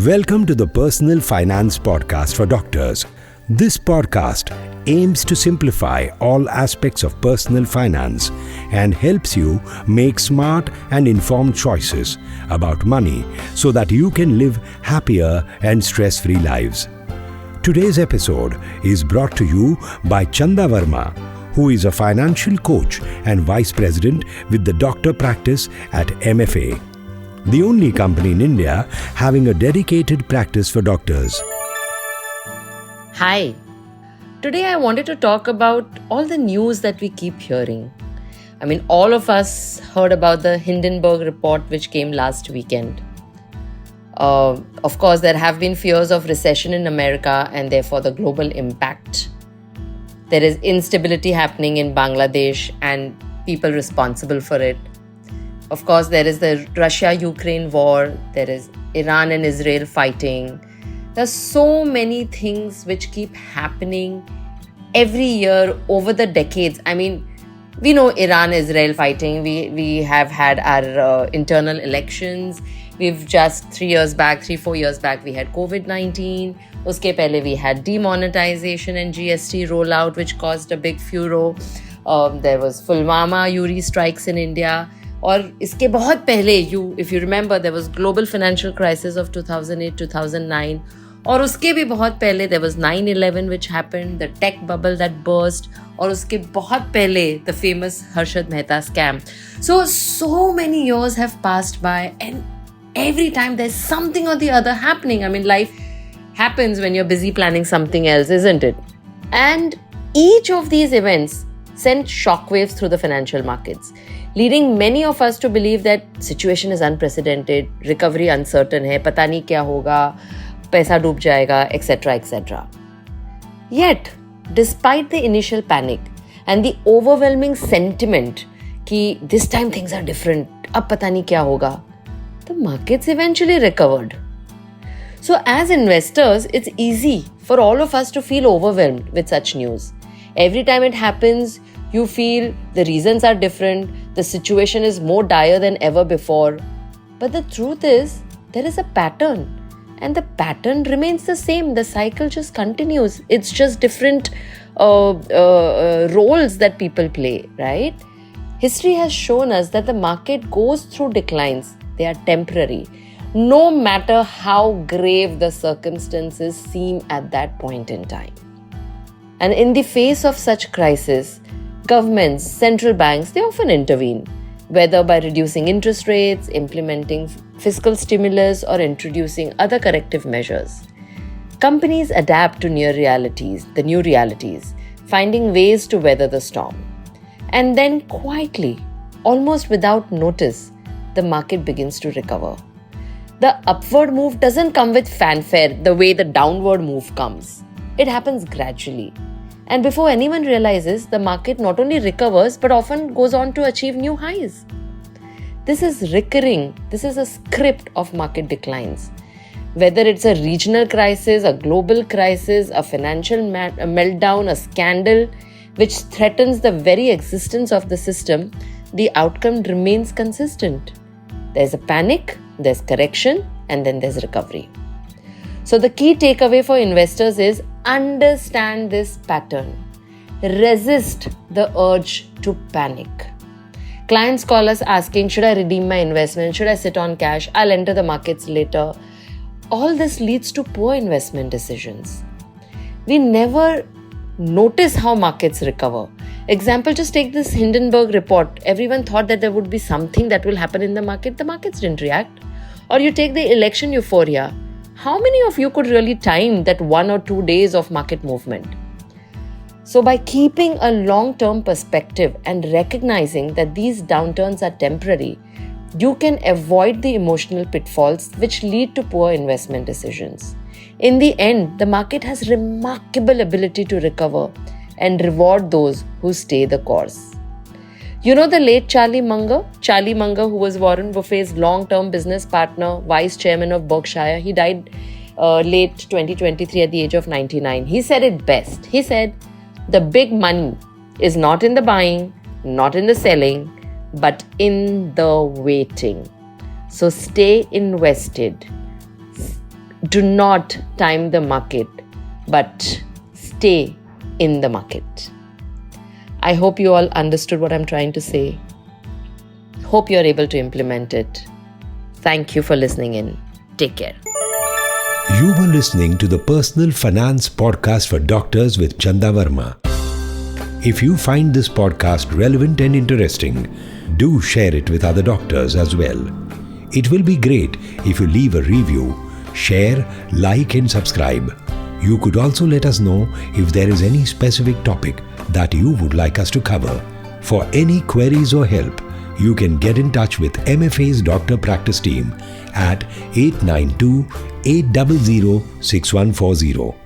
Welcome to the Personal Finance Podcast for Doctors. This podcast aims to simplify all aspects of personal finance and helps you make smart and informed choices about money so that you can live happier and stress-free lives. Today's episode is brought to you by Chanda, who is a financial coach and vice president with the doctor practice at MFA, the only company in India having a dedicated practice for doctors. Hi. Today I wanted to talk about all the news that we keep hearing. All of us heard about the Hindenburg report which came last weekend. Of course, there have been fears of recession in America and therefore the global impact. There is instability happening in Bangladesh and people responsible for it. Of course, there is the Russia-Ukraine war. There is Iran and Israel fighting. There's so many things which keep happening every year over the decades. We know Iran-Israel fighting. We have had our internal elections. We've just 4 years back, we had COVID-19. Uske pehle we had demonetization and GST rollout, which caused a big furor. There was Pulwama URI strikes in India. और इसके बहुत पहले if you remember, there was global financial crisis of 2008-2009. और उसके भी बहुत पहले there was 9/11 which happened, the tech bubble that burst. और उसके बहुत पहले the famous Harshad Mehta scam. So many years have passed by and every time there's something or the other happening. Life happens when you're busy planning something else, isn't it? And each of these events sent shockwaves through the financial markets, leading many of us to believe that situation is unprecedented, recovery uncertain hai, pata nahi kya hoga, paisa doob jayega, etc. Yet, despite the initial panic and the overwhelming sentiment ki this time things are different, ab pata nahi kya hoga, the markets eventually recovered. So as investors, it's easy for all of us to feel overwhelmed with such news. Every time it happens, you feel the reasons are different, the situation is more dire than ever before. But the truth is, there is a pattern. And the pattern remains the same. The cycle just continues. It's just different roles that people play, right? History has shown us that the market goes through declines. They are temporary, no matter how grave the circumstances seem at that point in time. And in the face of such crisis, governments, central banks, they often intervene, whether by reducing interest rates, implementing fiscal stimulus, or introducing other corrective measures. Companies adapt to the new realities, finding ways to weather the storm. And then quietly, almost without notice, the market begins to recover. The upward move doesn't come with fanfare the way the downward move comes. It happens gradually. And before anyone realizes, the market not only recovers but often goes on to achieve new highs. This is recurring. This is a script of market declines. Whether it's a regional crisis, a global crisis, a financial meltdown, a scandal which threatens the very existence of the system, the outcome remains consistent. There's a panic, there's correction, and then there's recovery. So the key takeaway for investors is understand this pattern. Resist the urge to panic. Clients call us asking, should I redeem my investment? Should I sit on cash? I'll enter the markets later. All this leads to poor investment decisions. We never notice how markets recover. Example, just take this Hindenburg report. Everyone thought that there would be something that will happen in the market. The markets didn't react. Or you take the election euphoria. How many of you could really time that 1 or 2 days of market movement? So by keeping a long-term perspective and recognizing that these downturns are temporary, you can avoid the emotional pitfalls which lead to poor investment decisions. In the end, the market has remarkable ability to recover and reward those who stay the course. You know the late Charlie Munger, who was Warren Buffett's long-term business partner, vice chairman of Berkshire. He died late 2023 at the age of 99. He said it best. He said, the big money is not in the buying, not in the selling, but in the waiting. So stay invested. do not time the market, but stay in the market. I hope you all understood what I'm trying to say. Hope you're able to implement it. Thank you for listening in. Take care. You were listening to the Personal Finance Podcast for Doctors with Chanda Verma. If you find this podcast relevant and interesting, do share it with other doctors as well. It will be great if you leave a review, share, like and subscribe. You could also let us know if there is any specific topic that you would like us to cover. For any queries or help, you can get in touch with MFA's doctor practice team at 892-800-6140.